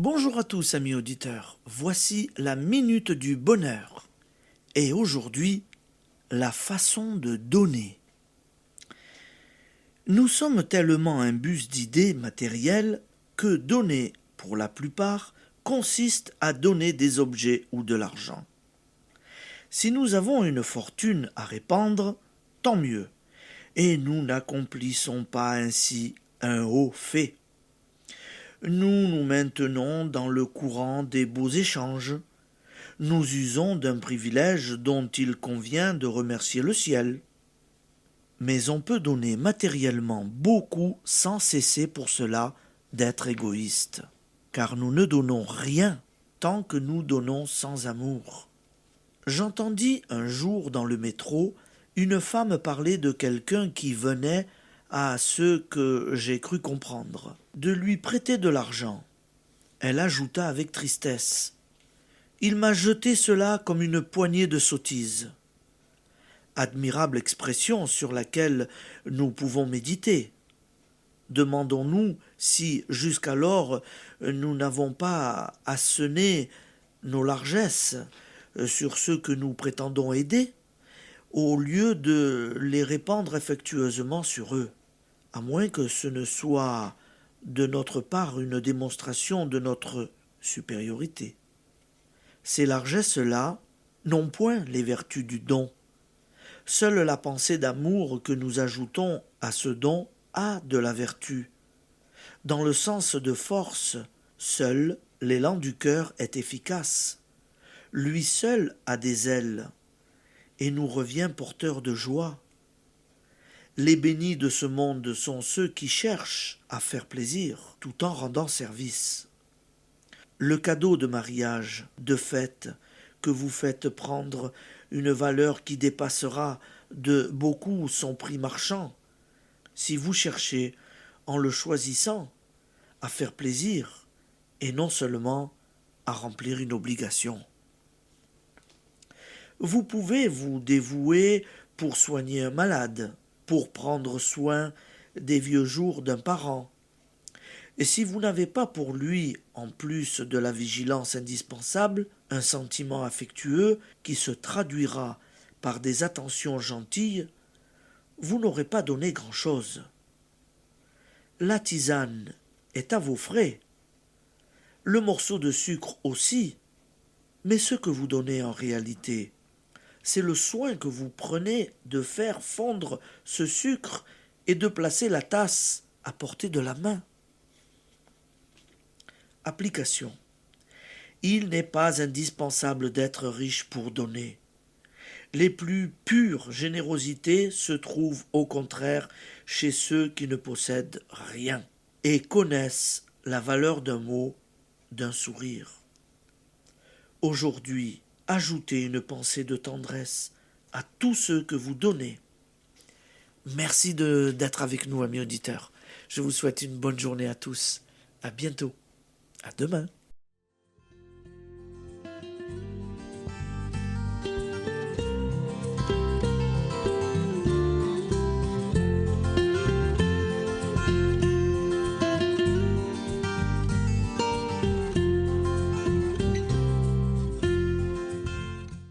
Bonjour à tous amis auditeurs, voici la minute du bonheur. Et aujourd'hui, la façon de donner. Nous sommes tellement imbus d'idées matérielles que donner, pour la plupart, consiste à donner des objets ou de l'argent. Si nous avons une fortune à répandre, tant mieux, et nous n'accomplissons pas ainsi un haut fait. Nous nous maintenons dans le courant des beaux échanges. Nous usons d'un privilège dont il convient de remercier le ciel. Mais on peut donner matériellement beaucoup sans cesser pour cela d'être égoïste, car nous ne donnons rien tant que nous donnons sans amour. J'entendis un jour dans le métro une femme parler de quelqu'un qui venait, à ce que j'ai cru comprendre, de lui prêter de l'argent. Elle ajouta avec tristesse: Il m'a jeté cela comme une poignée de sottises. Admirable expression sur laquelle nous pouvons méditer. Demandons-nous si, jusqu'alors, nous n'avons pas assené nos largesses sur ceux que nous prétendons aider, au lieu de les répandre affectueusement sur eux, à moins que ce ne soit de notre part une démonstration de notre supériorité. Ces largesses-là n'ont point les vertus du don. Seule la pensée d'amour que nous ajoutons à ce don a de la vertu. Dans le sens de force, seul l'élan du cœur est efficace. Lui seul a des ailes, et nous revient porteur de joie. Les bénis de ce monde sont ceux qui cherchent à faire plaisir tout en rendant service. Le cadeau de mariage, de fête, que vous faites prendre une valeur qui dépassera de beaucoup son prix marchand, si vous cherchez, en le choisissant, à faire plaisir et non seulement à remplir une obligation. Vous pouvez vous dévouer pour soigner un malade, pour prendre soin des vieux jours d'un parent. Et si vous n'avez pas pour lui, en plus de la vigilance indispensable, un sentiment affectueux qui se traduira par des attentions gentilles, vous n'aurez pas donné grand-chose. La tisane est à vos frais, le morceau de sucre aussi, mais ce que vous donnez en réalité, c'est le soin que vous prenez de faire fondre ce sucre et de placer la tasse à portée de la main. Application. Il n'est pas indispensable d'être riche pour donner. Les plus pures générosités se trouvent au contraire chez ceux qui ne possèdent rien et connaissent la valeur d'un mot, d'un sourire. Aujourd'hui, ajoutez une pensée de tendresse à tous ceux que vous donnez. Merci d'être avec nous, amis auditeurs. Je vous souhaite une bonne journée à tous. À bientôt. À demain.